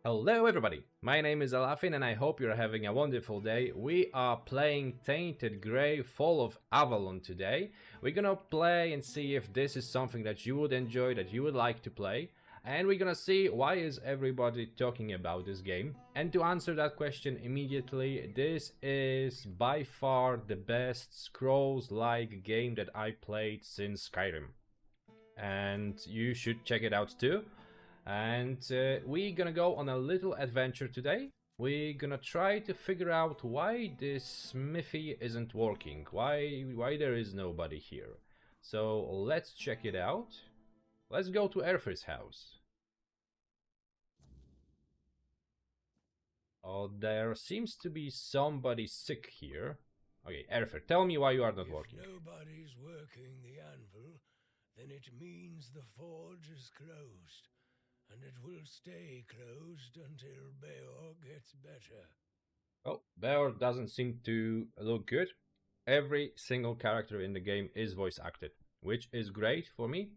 Hello everybody, my name is Alafin and I hope you're having a wonderful day. We are playing Tainted Grail Fall of Avalon today. We're gonna play and see if this is something that you would enjoy, that you would like to play. And we're gonna see why is everybody talking about this game. And to answer that question immediately, this is by far the best Scrolls-like game that I played since Skyrim. And you should check it out too. And we're gonna go on a little adventure today. We're gonna try to figure out why this smithy isn't working, why there is nobody here. So let's check it out. Let's go to Arthur's house. Oh, there seems to be somebody sick here. Okay, Arthur, tell me why you are not working. If nobody's working the anvil, then it means the forge is closed. And it will stay closed until Beor gets better. Oh, Beor doesn't seem to look good. Every single character in the game is voice acted, which is great for me.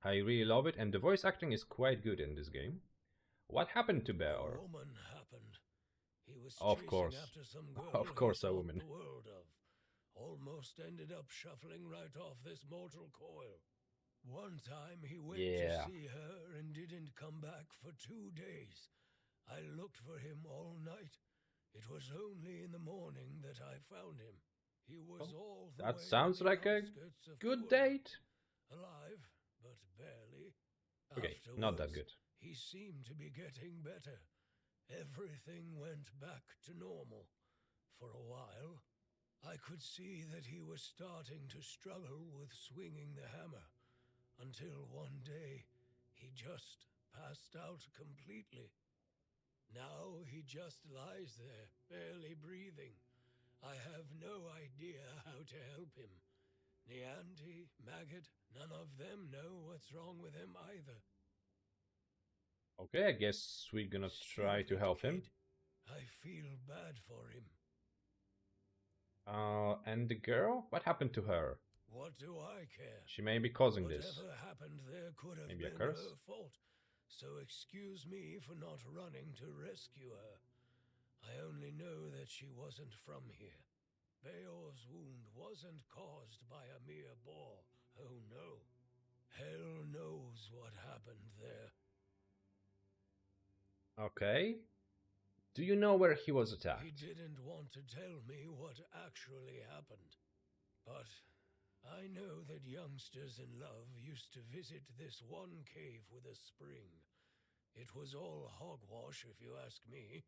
I really love it, and the voice acting is quite good in this game. What happened to Beor? A woman happened. He was Of chasing course. after some girl Of course, he a thought woman. the world of. Almost ended up shuffling right off this mortal coil. One time he went to see her and didn't come back for 2 days. I looked for him all night. It was only in the morning that I found him. He was all the That way sounds on the like a outskirts of good Tours. date. Alive, but barely. Okay, not that good. He seemed to be getting better. Everything went back to normal. For a while, I could see that he was starting to struggle with swinging the hammer, until one day he just passed out completely. Now he just lies there, barely breathing. I have no idea how to help him. Nianti, Maggot, none of them know what's wrong with him either. Okay, I guess we're gonna try to help him. I feel bad for him. And the girl? What happened to her? What do I care? She may be causing Whatever this. happened there could have Maybe a been curse? her fault, so excuse me for not running to rescue her. I only know that she wasn't from here. Beor's wound wasn't caused by a mere boar. Oh no. Hell knows what happened there. Okay. Do you know where he was attacked? He didn't want to tell me what actually happened. But I know that youngsters in love used to visit this one cave with a spring. It was all hogwash, if you ask me.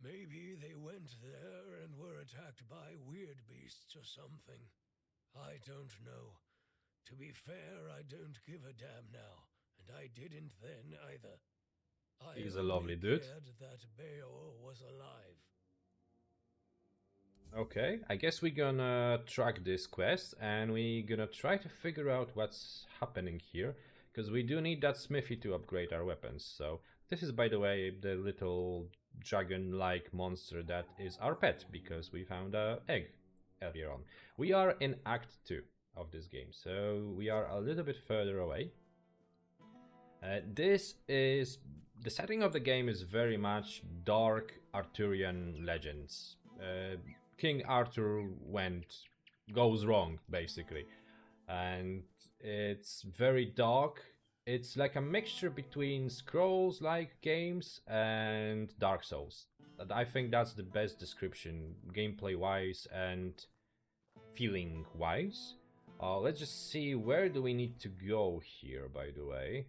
Maybe they went there and were attacked by weird beasts or something. I don't know. To be fair, I don't give a damn now, and I didn't then either. He's a lovely dude. That Beor was alive. Okay, I guess we're gonna track this quest and we're gonna try to figure out what's happening here, because we do need that smithy to upgrade our weapons. So this is, by the way, the little dragon-like monster that is our pet, because we found an egg earlier on. We are in Act 2 of this game, so we are a little bit further away. The setting of the game is very much dark Arthurian legends. King Arthur goes wrong, basically, and it's very dark. It's like a mixture between Scrolls-like games and Darksouls. I think that's the best description, gameplay-wise and feeling-wise. Let's just see, where do we need to go here, by the way?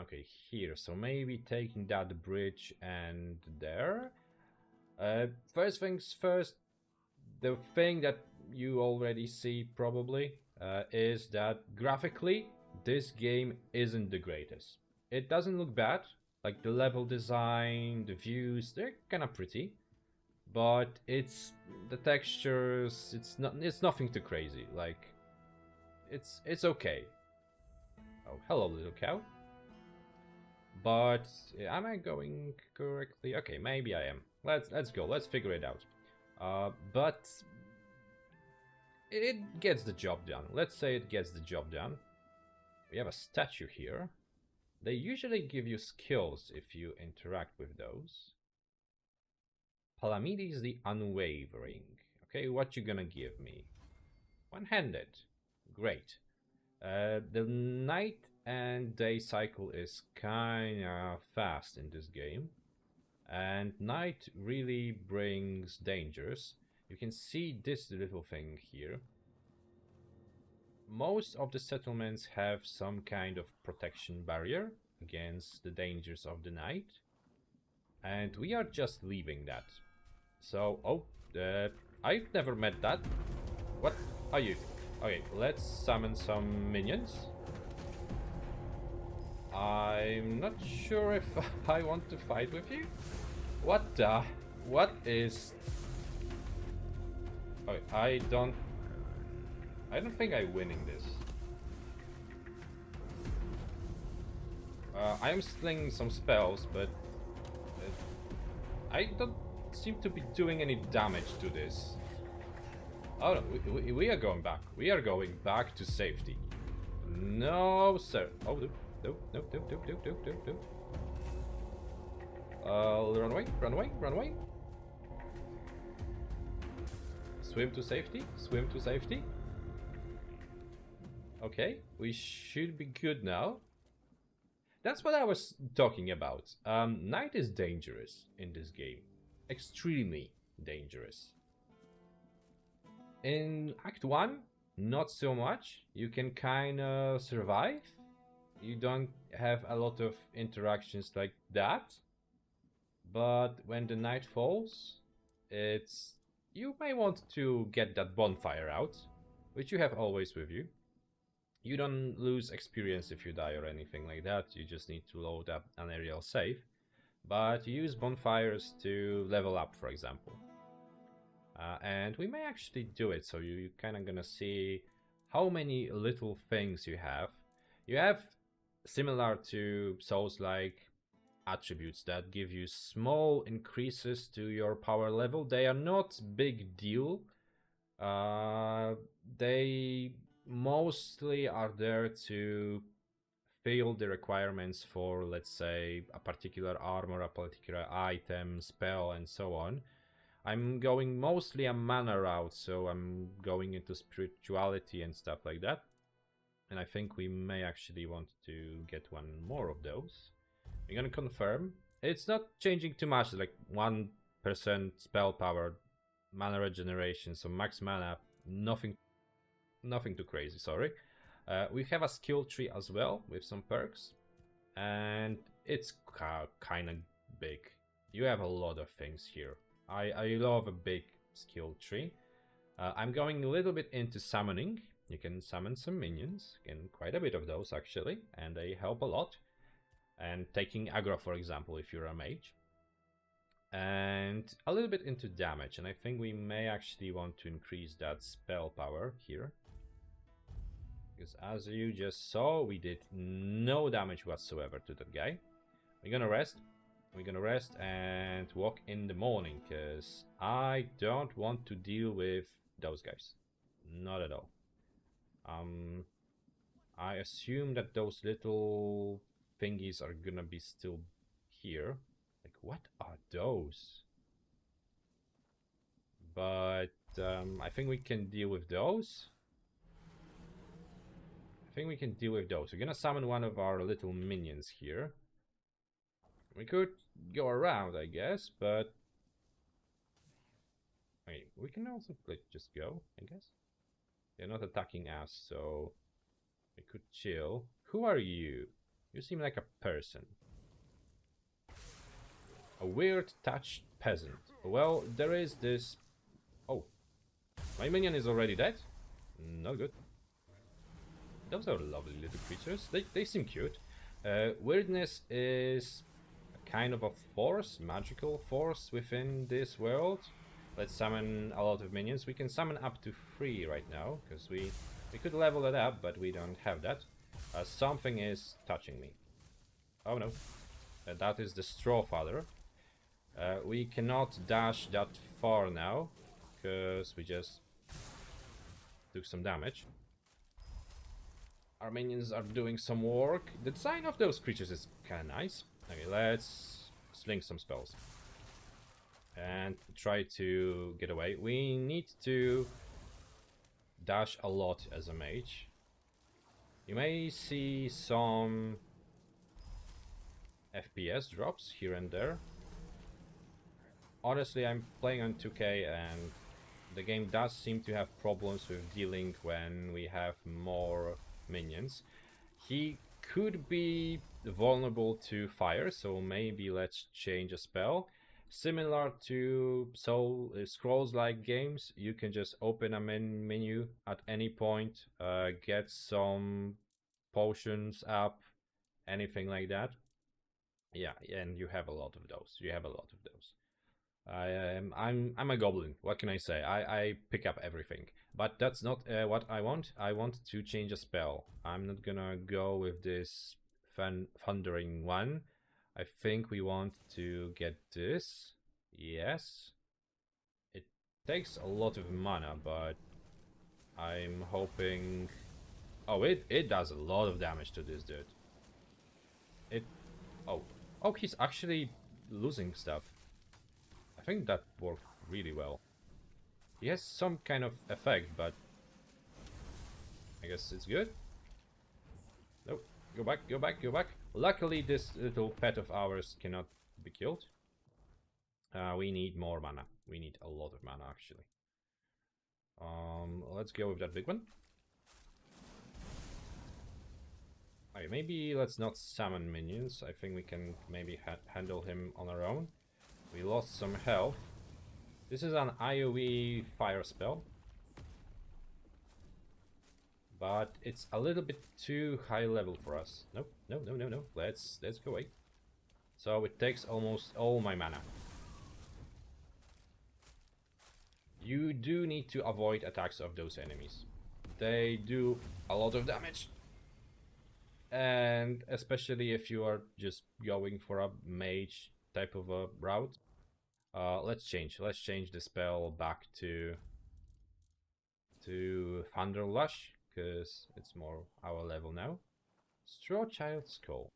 Okay, here. So maybe taking that bridge and there. First things first, the thing that you already see probably is that graphically this game isn't the greatest. It doesn't look bad. Like the level design, the views, they're kind of pretty, but it's the textures. It's nothing too crazy. Like it's okay. Oh, hello, little cow. But am I going correctly? Okay, maybe I am. Let's go. Let's figure it out. But it gets the job done. Let's say it gets the job done. We have a statue here. They usually give you skills if you interact with those. Palamedes the Unwavering. Okay, what you gonna give me? One-handed. Great. The night and day cycle is kinda fast in this game. And night really brings dangers. You can see this little thing here. Most of the settlements have some kind of protection barrier against the dangers of the night. And we are just leaving that. So, I've never met that. What are you? Okay, let's summon some minions. I'm not sure if I want to fight with you. What is... Okay, I don't think I'm winning this. I am slinging some spells, but I don't seem to be doing any damage to this. Oh no, we are going back. We are going back to safety. No, sir. Oh, no. Run away, run away, run away. Swim to safety, swim to safety. Okay, we should be good now. That's what I was talking about. Night is dangerous in this game. Extremely dangerous. In Act 1, not so much. You can kinda survive. You don't have a lot of interactions like that. But when the night falls, you may want to get that bonfire out, which you have always with you. You don't lose experience if you die or anything like that. You just need to load up an aerial save. But you use bonfires to level up, for example. And we may actually do it, so you're kind of gonna see how many little things you have. You have, similar to Souls-like, attributes that give you small increases to your power level. They are not big deal. They mostly are there to fill the requirements for, let's say, a particular armor, a particular item, spell, and so on. I'm going mostly a mana route, so I'm going into spirituality and stuff like that. And I think we may actually want to get one more of those. We're gonna confirm. It's not changing too much, like 1% spell power, mana regeneration, so max mana, nothing too crazy, sorry. We have a skill tree as well with some perks, and it's kind of big. You have a lot of things here. I love a big skill tree. I'm going a little bit into summoning. You can summon some minions, and quite a bit of those actually, and they help a lot. And taking aggro, for example, if you're a mage. And a little bit into damage, and I think we may actually want to increase that spell power here. Because as you just saw, we did no damage whatsoever to that guy. We're gonna rest. We're gonna rest and walk in the morning, because I don't want to deal with those guys. Not at all. I assume that those little thingies are gonna be still here. Like, what are those? But I think we can deal with those. We're gonna summon one of our little minions here. We could go around, I guess, but I mean, we can also just go, I guess. They're not attacking us, so we could chill. Who are you? You seem like a person. A weird touched peasant. Well, there is this... Oh. My minion is already dead? Not good. Those are lovely little creatures. They seem cute. Weirdness is a kind of a force, magical force within this world. Let's summon a lot of minions. We can summon up to 3 right now, because we could level it up, but we don't have that. Something is touching me. Oh no. That is the Straw Father. We cannot dash that far now, because we just took some damage. Our minions are doing some work. The design of those creatures is kind of nice. Okay, let's sling some spells. And try to get away. We need to dash a lot as a mage. You may see some FPS drops here and there. Honestly, I'm playing on 2K and the game does seem to have problems with dealing when we have more minions. He could be vulnerable to fire, so maybe let's change a spell. Similar to Scrolls-like games, you can just open a menu at any point, get some potions up, anything like that. Yeah, and you have a lot of those. You have a lot of those. I'm a goblin. What can I say? I pick up everything, but that's not what I want. I want to change a spell. I'm not gonna go with this thundering one. I think we want to get this. Yes, it takes a lot of mana, but I'm hoping. Oh, it does a lot of damage to this dude. It. Oh, he's actually losing stuff. I think that worked really well. He has some kind of effect, but I guess it's good. Nope. Go back, go back, go back. Luckily, this little pet of ours cannot be killed. We need more mana. We need a lot of mana, actually. Let's go with that big one. Okay, maybe let's not summon minions. I think we can maybe handle him on our own. We lost some health. This is an AoE fire spell, but it's a little bit too high level for us. Nope, no, no, no, no. Let's go away. So it takes almost all my mana. You do need to avoid attacks of those enemies. They do a lot of damage. And especially if you are just going for a mage type of a route. Let's change the spell back to Thunder Lush, because it's more our level now. Straw Child Skull.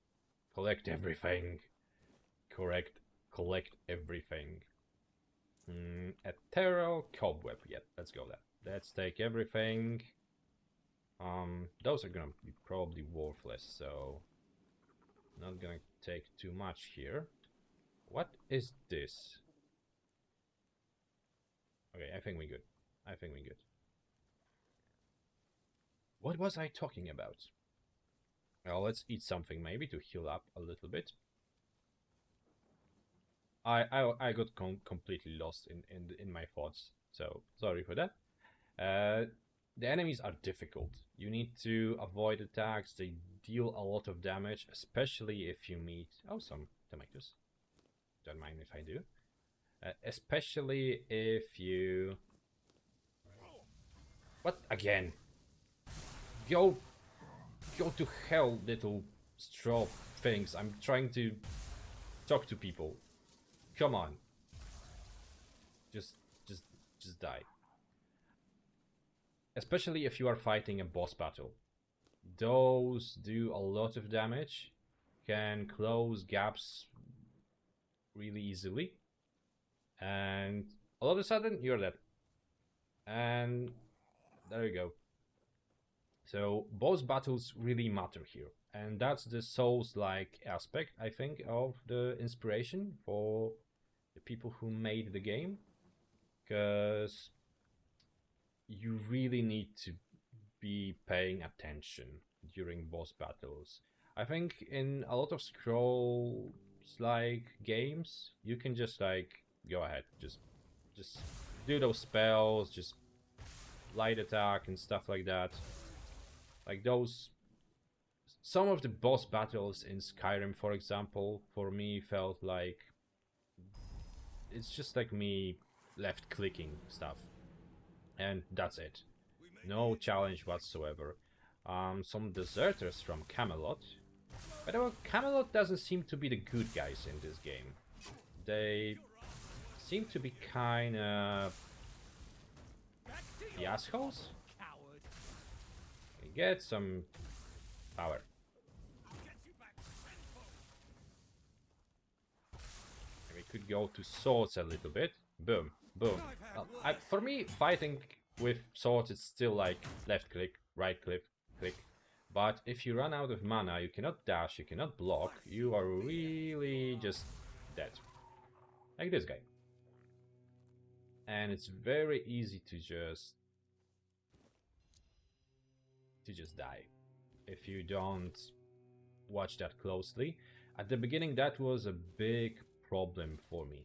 Collect everything. Collect everything. Ethereal Cobweb. Yep, let's go there. Let's take everything. Those are gonna be probably worthless, so not gonna take too much here. What is this? Okay, I think we're good. I think we're good. What was I talking about? Well, let's eat something maybe to heal up a little bit. I got completely lost in my thoughts, so sorry for that. The enemies are difficult. You need to avoid attacks. They deal a lot of damage, especially if you meet... Oh, some tomatoes. Don't mind if I do. Especially if you... What? Again? Go to hell, little straw things. I'm trying to talk to people. Come on. Just die. Especially if you are fighting a boss battle. Those do a lot of damage. Can close gaps really easily. And all of a sudden, you're dead. And there you go. So boss battles really matter here. And that's the Souls-like aspect, I think, of the inspiration for the people who made the game. Because you really need to be paying attention during boss battles. I think in a lot of Scrolls-like games, you can just like go ahead, just do those spells, just light attack and stuff like that. Like those, some of the boss battles in Skyrim, for example, for me felt like it's just like me left clicking stuff, and that's it. No challenge whatsoever. Some deserters from Camelot. By the way, Camelot doesn't seem to be the good guys in this game. They seem to be kinda the assholes. Get some Power. And we could go to swords a little bit. Boom, boom. For me, fighting with swords is still like left click, right click, click. But if you run out of mana, you cannot dash, you cannot block, you are really just dead. Like this guy. And it's very easy to just die if you don't watch that closely. At the beginning, that was a big problem for me,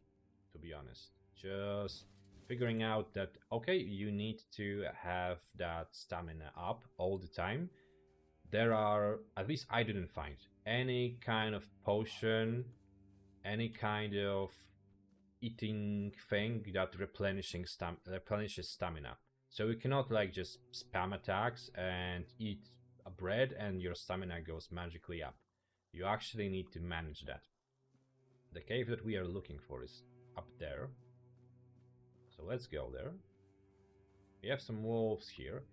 to be honest. Just figuring out that, okay, you need to have that stamina up all the time. There are, at least I didn't find any kind of potion, any kind of eating thing that replenishes stamina. So you cannot like just spam attacks and eat a bread and your stamina goes magically up. You actually need to manage that. The cave that we are looking for is up there. So let's go there. We have some wolves here.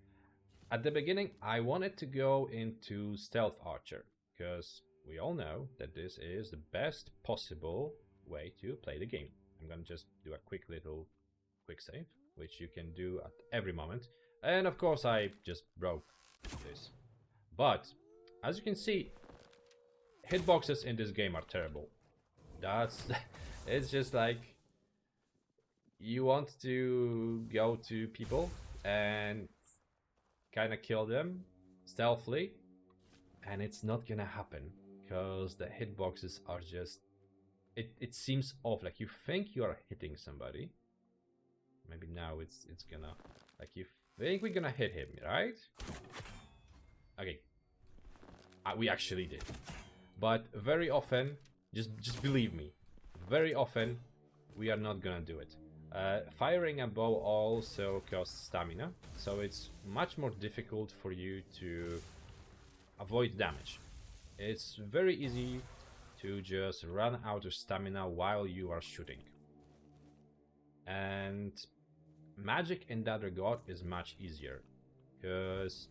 At the beginning, I wanted to go into Stealth Archer, because we all know that this is the best possible way to play the game. I'm gonna just do a quick save, which you can do at every moment. And of course, I just broke this. But, as you can see, hitboxes in this game are terrible. It's just like, you want to go to people and kind of kill them stealthily, and it's not gonna happen because the hitboxes are just, it seems off. Like you think you are hitting somebody, maybe now it's gonna, like you think we're gonna hit him, right? Okay, we actually did, but very often, just believe me, very often we are not gonna do it. Firing a bow also costs stamina, so it's much more difficult for you to avoid damage. It's very easy to just run out of stamina while you are shooting. And magic in that regard is much easier, because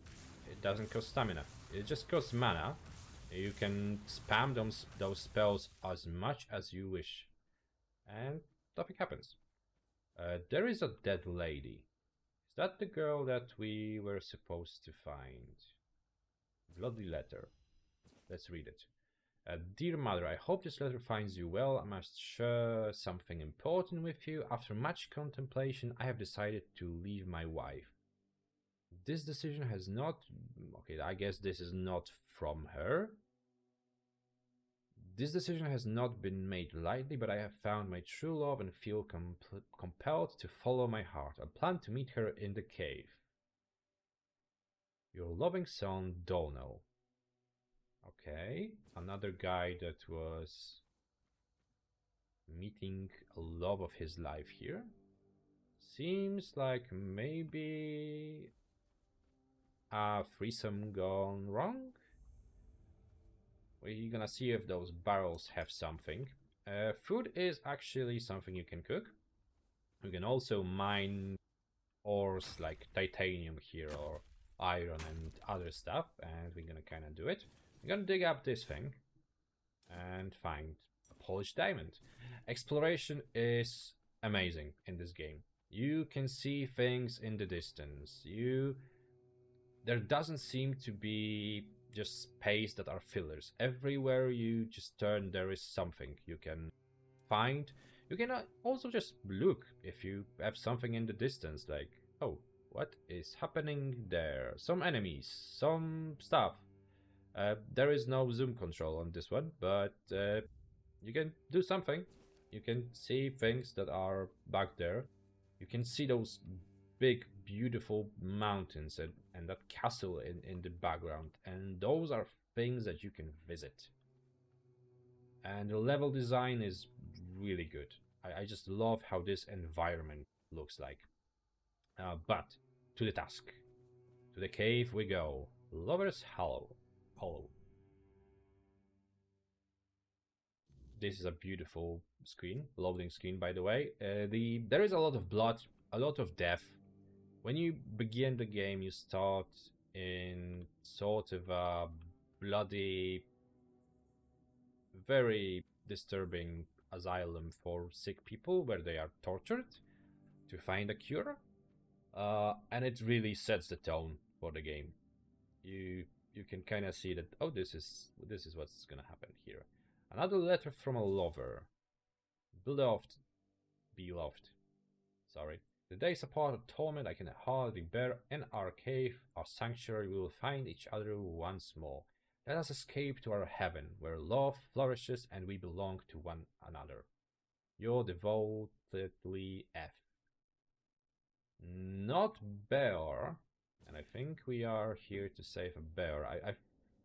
it doesn't cost stamina, it just costs mana. You can spam those spells as much as you wish, and nothing happens. There is a dead lady. Is that the girl that we were supposed to find? Bloody letter. Let's read it. Dear mother, I hope this letter finds you well. I must share something important with you. After much contemplation, I have decided to leave my wife. This decision has not... Okay, I guess this is not from her. This decision has not been made lightly, but I have found my true love and feel compelled to follow my heart. I plan to meet her in the cave. Your loving son, Donal. Okay, another guy that was meeting a love of his life here. Seems like maybe a threesome gone wrong. We're gonna see if those barrels have something. Food is actually something you can cook. You can also mine ores like titanium here, or iron and other stuff, and we're gonna kind of do it. I'm gonna dig up this thing and find a polished diamond. Exploration is amazing in this game. You can see things in the distance. There doesn't seem to be just space that are fillers. Everywhere you just turn, there is something you can find. You can also just look if you have something in the distance, like, oh, what is happening there? Some enemies, some stuff. There is no zoom control on this one, but you can do something. You can see things that are back there. You can see those big, beautiful mountains and that castle in the background. And those are things that you can visit. And the level design is really good. I just love how this environment looks like. But to the task. To the cave we go. Lover's Hollow. This is a beautiful screen, loading screen, by the way. There is a lot of blood, a lot of death. When you begin the game, you start in sort of a bloody, very disturbing asylum for sick people where they are tortured to find a cure. And it really sets the tone for the game. You can kind of see that, oh, this is what's gonna happen here. Another letter from a lover. Beloved, beloved. Sorry. The days apart of torment I can hardly bear. In our cave, our sanctuary, we will find each other once more. Let us escape to our heaven, where love flourishes and we belong to one another. Your devotedly F. Not bear. And I think we are here to save a bear. I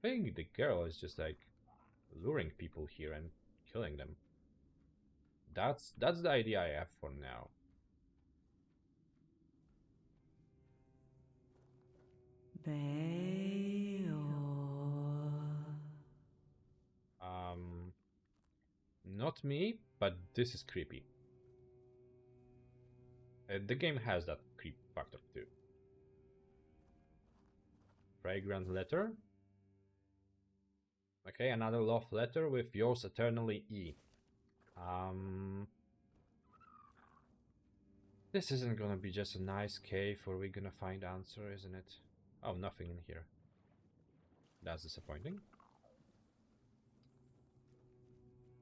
think the girl is just like luring people here and killing them. That's the idea I have for now. Not me, but this is creepy. The game has that creep factor too. Fragrant letter. Okay, another love letter with yours eternally E. This isn't gonna be just a nice cave where we're gonna find answer, isn't it? Oh, nothing in here. That's disappointing.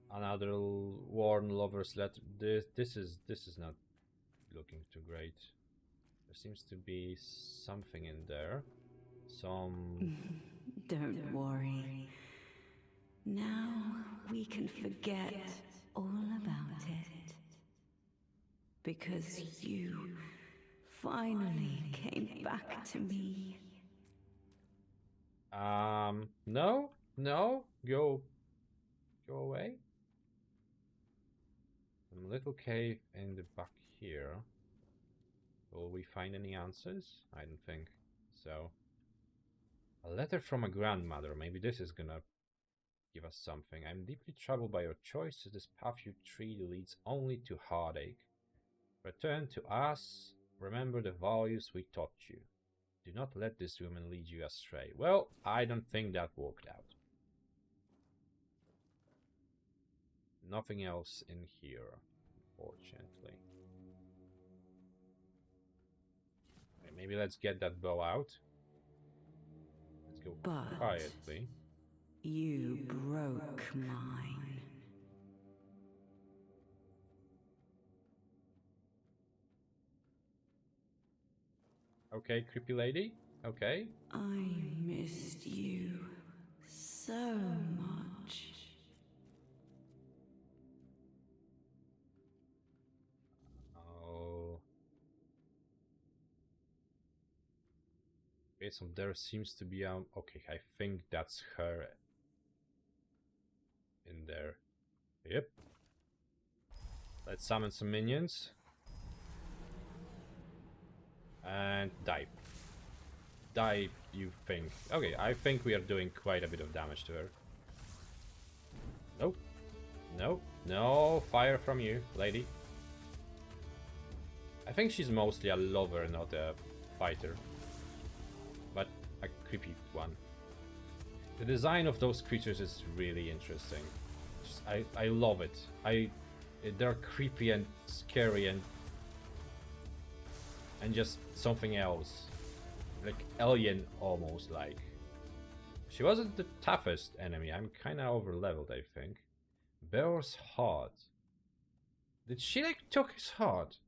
Another worn lover's letter. This is not looking too great. There seems to be something in there. Don't worry. Now we can forget all about it. Because you finally came back to me. No, go away. Some little cave in the back here. Will we find any answers? I don't think so. A letter from a grandmother. Maybe this is gonna give us something. I'm deeply troubled by your choices. This path you tread leads only to heartache. Return to us. Remember the values we taught you. Do not let this woman lead you astray. Well, I don't think that worked out. Nothing else in here, unfortunately. Okay, maybe let's get that bow out. Let's go quietly. You broke mine. Okay, creepy lady. Okay. I missed you so much. Oh. Okay, so there seems to be okay, I think that's her in there. Yep. Let's summon some minions. And dive. Dive, you think. Okay, I think we are doing quite a bit of damage to her. Nope. Nope. No fire from you, lady. I think she's mostly a lover, not a fighter. But a creepy one. The design of those creatures is really interesting. I love it. They're creepy and scary and just something else. Like alien almost like. She wasn't the toughest enemy. I'm kinda over leveled, I think. Bear's heart. Did she like took his heart?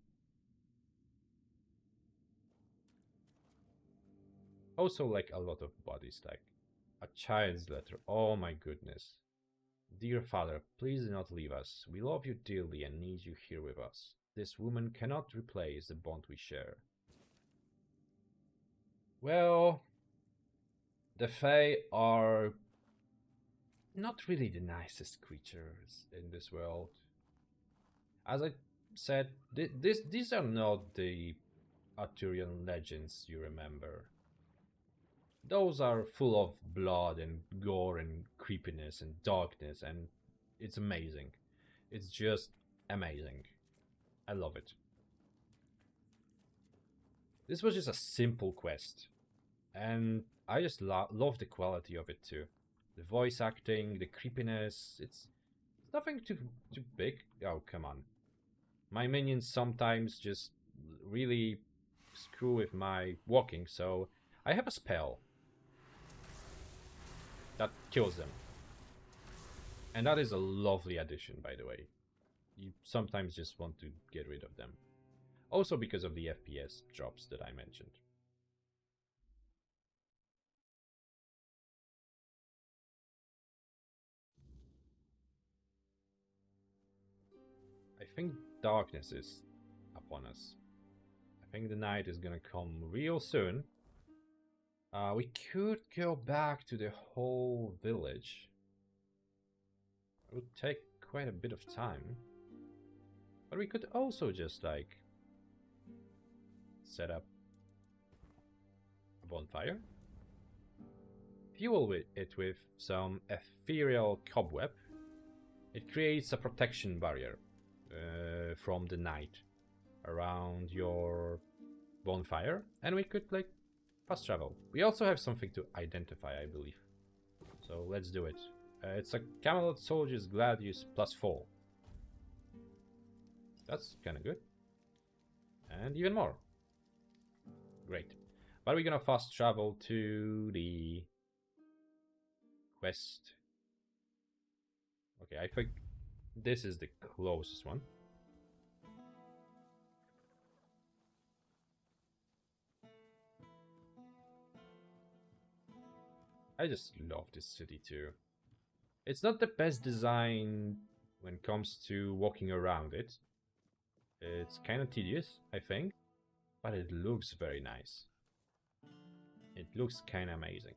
Also like a lot of bodies, like a child's letter. Oh my goodness. Dear father, please do not leave us. We love you dearly and need you here with us. This woman cannot replace the bond we share. Well, the Fae are not really the nicest creatures in this world. As I said, these are not the Arthurian legends you remember. Those are full of blood and gore and creepiness and darkness, and it's amazing. It's just amazing. I love it. This was just a simple quest, and I just love the quality of it too. The voice acting, the creepiness, it's nothing too big. Oh, come on. My minions sometimes just really screw with my walking, so I have a spell that kills them. And that is a lovely addition, by the way. You sometimes just want to get rid of them. Also because of the FPS drops that I mentioned. I think darkness is upon us. I think the night is gonna come real soon. We could go back to the whole village. It would take quite a bit of time. But we could also just, like, set up a bonfire. Fuel it with some ethereal cobweb. It creates a protection barrier from the night around your bonfire. And we could, like, fast travel. We also have something to identify, I believe. So let's do it. It's a Camelot Soldier's Gladius +4. That's kind of good. And even more. Great. But we're gonna fast travel to the quest. Okay, I think this is the closest one. I just love this city too. It's not the best design when it comes to walking around it. It's kind of tedious, I think, but it looks very nice. It looks kind of amazing.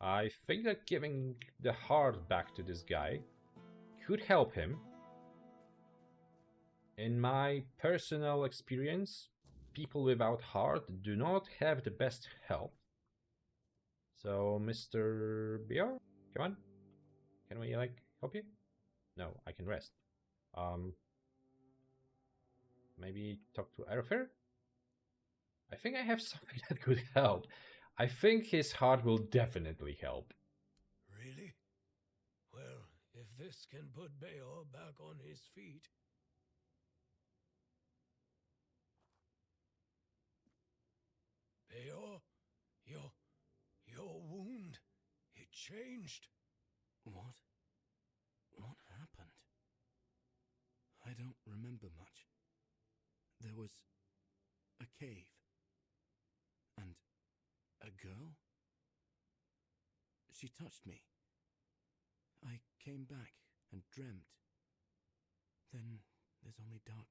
I think that giving the heart back to this guy could help him. In my personal experience, people without heart do not have the best health. So, Mr. Bior, come on. Can we, like, help you? No, I can rest. Maybe talk to Arthur? I think I have something that could help. I think his heart will definitely help. Really? Well, if this can put Beor back on his feet. Beor, your wound, it changed. What? What happened? I don't remember much. There was a cave. And a girl? She touched me. I came back and dreamt. Then there's only darkness.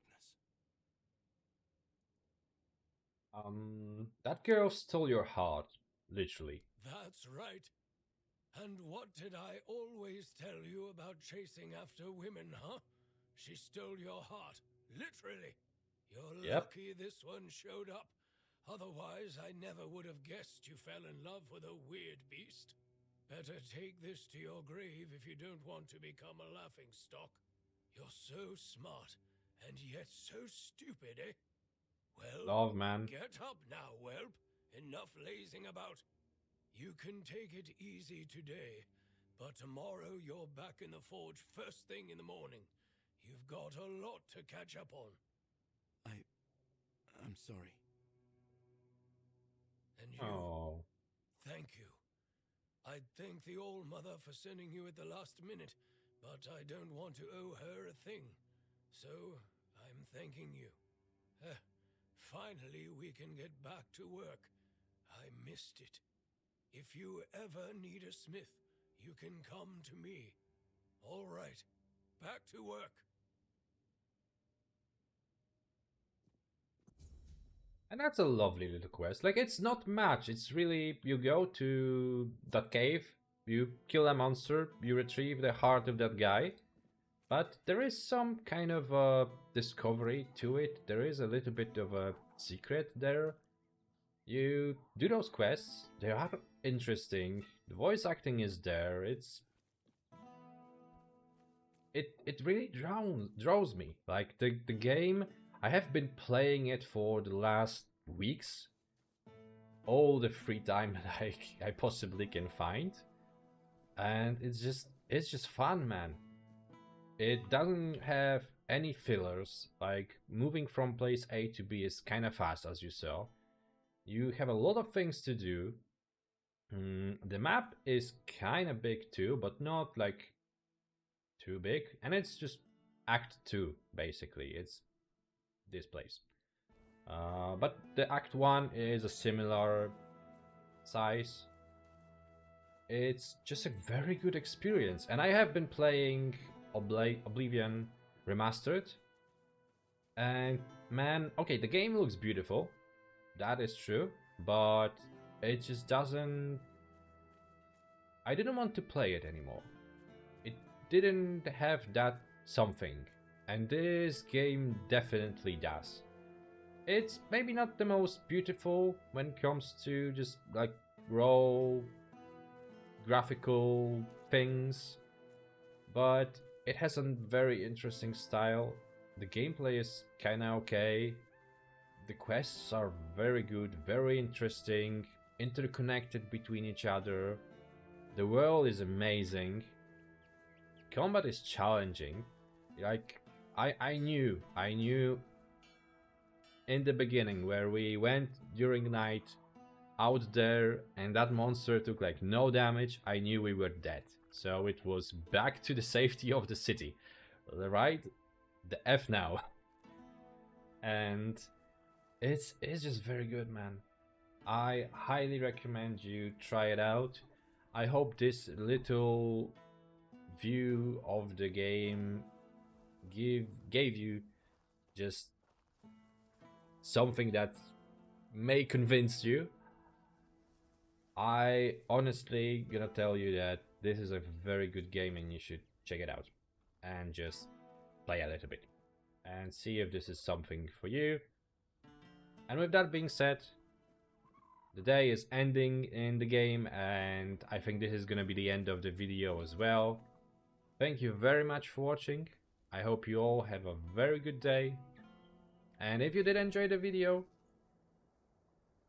That girl stole your heart, literally. That's right. And what did I always tell you about chasing after women, huh? She stole your heart, literally. You're lucky this one showed up. Otherwise, I never would have guessed you fell in love with a weird beast. Better take this to your grave if you don't want to become a laughingstock. You're so smart, and yet so stupid, eh? Well, Love, man. Get up now, whelp. Enough lazing about. You can take it easy today, but tomorrow you're back in the forge first thing in the morning. You've got a lot to catch up on. I'm sorry. And you? Oh. Thank you. I'd thank the All-Mother for sending you at the last minute, but I don't want to owe her a thing. So, I'm thanking you. Finally, we can get back to work. I missed it. If you ever need a smith, you can come to me. All right, back to work. And that's a lovely little quest. Like, it's not much. It's really, you go to that cave, you kill a monster, you retrieve the heart of that guy. But there is some kind of a discovery to it. There is a little bit of a secret there. You do those quests. They are interesting. The voice acting is there. It really draws me. Like, the game, I have been playing it for the last weeks. All the free time that I possibly can find. and it's just fun, man. It doesn't have any fillers. Like moving from place A to B is kind of fast, as you saw. You have a lot of things to do. The map is kind of big too, but not like too big, and it's just Act 2 basically. It's this place. But the Act 1 is a similar size. It's just a very good experience, and I have been playing Oblivion Remastered, and man, okay, the game looks beautiful, that is true, but it just doesn't... I didn't want to play it anymore. It didn't have that something, and this game definitely does. It's maybe not the most beautiful when it comes to just like raw graphical things, but it has a very interesting style. The gameplay is kinda okay. The quests are very good, very interesting, interconnected between each other. The world is amazing. Combat is challenging. Like, I knew in the beginning where we went during night out there and that monster took like no damage, I knew we were dead. So it was back to the safety of the city. Right? The F now. And it's just very good, man. I highly recommend you try it out. I hope this little view of the game gave you just something that may convince you. I honestly gonna tell you that this is a very good game and you should check it out and just play a little bit and see if this is something for you. And with that being said, the day is ending in the game and I think this is gonna be the end of the video as well. Thank you very much for watching. I hope you all have a very good day. And if you did enjoy the video,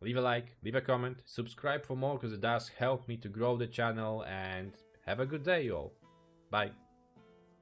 leave a like, leave a comment, subscribe for more because it does help me to grow the channel, and have a good day, you all. Bye.